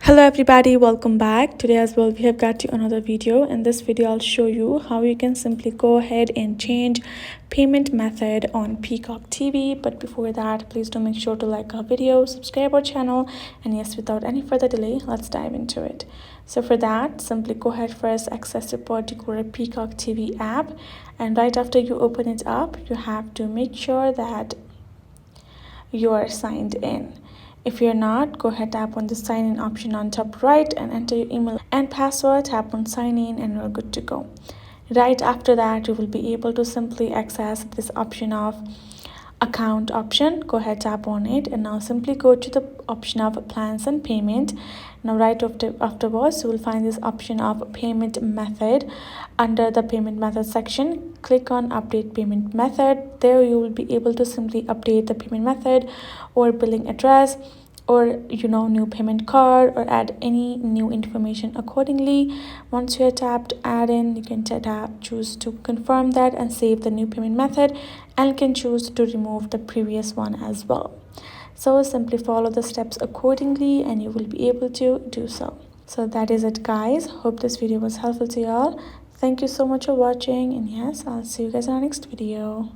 Hello everybody, welcome back. Today as well we have got you another video. In this video I'll show you how you can simply go ahead and change payment method on Peacock TV. But before that, please do make sure to like our video, subscribe our channel, and yes, without any further delay, let's dive into it. So for that, simply go ahead first, access your particular Peacock TV app, and right after you open it up, you have to make sure that you are signed in. If you're not, go ahead, tap on the sign in option on top right and enter your email and password, tap on sign in, and you're good to go. Right after that, you will be able to simply access this option of account option. Go ahead, tap on it, and now simply go to the option of plans and payment. Now right afterwards, you will find this option of payment method. Under the payment method section, click on update payment method. There you will be able to simply update the payment method or billing address, or new payment card, or add any new information accordingly. Once you are tapped add in, you can choose to confirm that and save the new payment method, and you can choose to remove the previous one as well. So simply follow the steps accordingly and you will be able to do so. So that is it, guys. Hope this video was helpful to y'all. Thank you so much for watching, and yes, I'll see you guys in our next video.